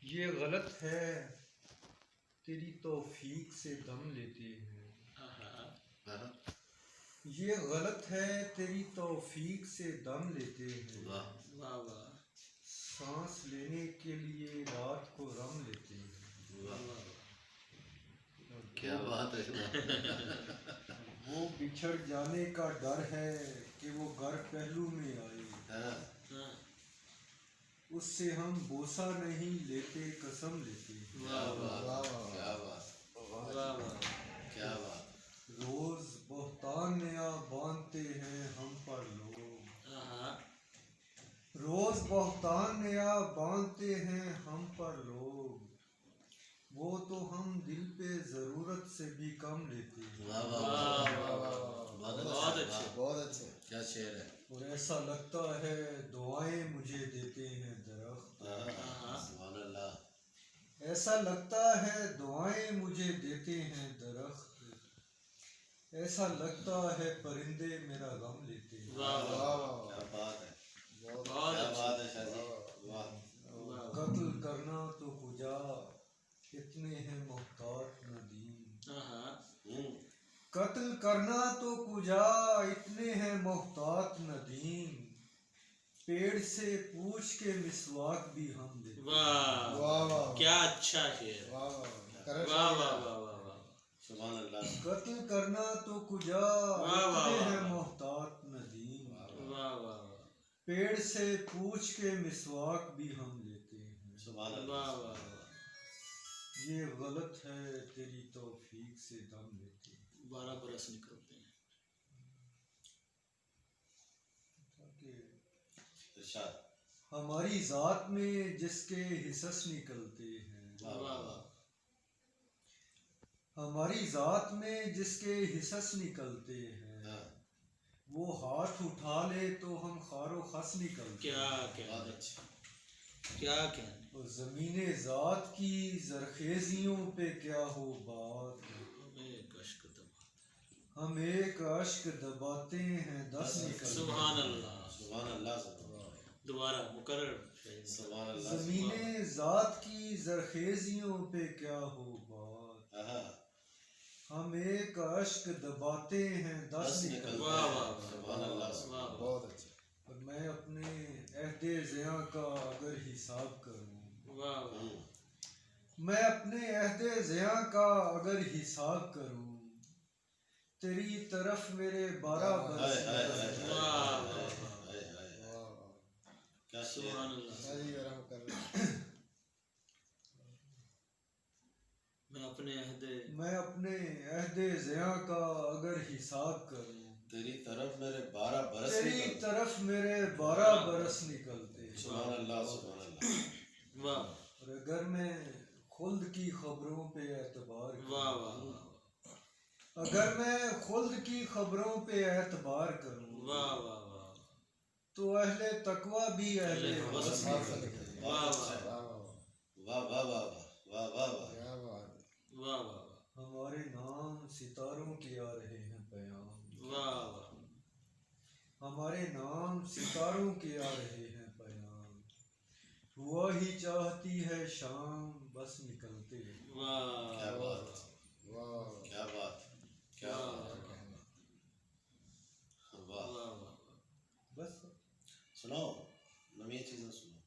یہ غلط ہے تیری توفیق سے دم لیتے ہیں، یہ غلط ہے تیری توفیق سے دم لیتے ہیں، سانس لینے کے لیے رات کو رم لیتے ہیں، کیا بات ہے، وہ بچھڑ جانے کا ڈر ہے کہ وہ گھر پہلو میں آئے، اس سے ہم بوسہ نہیں لیتے قسم لیتے ہیں، کیا بات، روز بہتان نیا باندھتے ہیں ہم پر لوگ، روز بہتان نیا باندھتے ہیں ہم پر لوگ، وہ تو ہم دل پہ ضرورت سے بھی کم لیتے ہیں، بہت اچھے، کیا شعر ہے، اور ایسا لگتا ہے دعائیں مجھے دیتے ہیں درخت، سبحان اللہ، ایسا لگتا ہے دعائیں مجھے دیتے ہیں درخت، ایسا لگتا ہے پرندے میرا غم لیتے ہیں، کیا بات ہے، کیا بات ہے شاہ جی، واہ، قتل کرنا تو کجا اتنے ہیں محتاط ندیم، قتل کرنا تو کجا اتنے ہیں محتاط ندیم، پیڑ سے پوچھ کے مسواک بھی ہم دیتے ہیں، واہ کیا اچھا شعر، واہ واہ واہ واہ، سبحان اللہ، قتل کرنا تو کجا اتنے ہیں محتاط ندیم، واہ واہ، پیڑ سے پوچھ کے مسواک بھی ہم لیتے ہیں، سبحان اللہ، واہ واہ، یہ غلط ہے تیری توفیق سے دم لیتے ہیں، 12 برس نکلتے ہیں، ارشاد، ہماری ذات میں جس کے حصص نکلتے ہیں، واہ واہ، ہماری ذات میں جس کے حصص نکلتے ہیں، وہ ہاتھ اٹھا لے تو ہم خار و خس نکلتے ہیں، کیا کیا بہت اچھا، کیا کہنے، اور زمین ذات کی زرخیزیوں پہ کیا ہو بات، ایک اشک دبا، ہم ایک اشک دباتے ہیں 10 نکلتے ہیں، سبحان اللہ، سبحان اللہ، دوبارہ مکرر، سبحان اللہ، زمین ذات کی زرخیزیوں پہ کیا ہو بات، ہم ایک اشک دباتے ہیں 10 نکلتے واہ ہیں، واہ، سبحان اللہ، واہ بہت اچھا، اور میں اپنے عہد زیاں کا اگر حساب کروں، واہ واہ، میں اپنے عہد زیاں کا اگر حساب کروں، تیری طرف میرے 12 برس نکلتے ہیں، واہ واہ، کیا سبحان شعر، اللہ، میں اپنے عہد زیاں کا اگر حساب کروں، تیری طرف میرے 12 برس تیری نکلتے، طرف میرے 12 برس نکلتے ہیں، سبحان اللہ، سبحان اللہ، واہ اور اگر میں خلد کی خبروں پہ اعتبار واہ کروں، واہ، اگر میں خلد کی خبروں پہ اعتبار کروں، واہ واہ واہ، تو اہل تقویٰ بھی اہل وصف نکلتے ہیں، واہ واہ واہ واہ واہ واہ واہ، واہ واہ، ہمارے نام ستاروں کے آ رہے ہیں پیام، واہ واہ، ہمارے نام ستاروں کے آ رہے ہیں پیام، ہوا ہی چاہتی ہے شام بس نکلتے ہیں، کیا واہ بات، کیا بات، کیا بات، واہ، بس سنو نئی چیزیں سنو،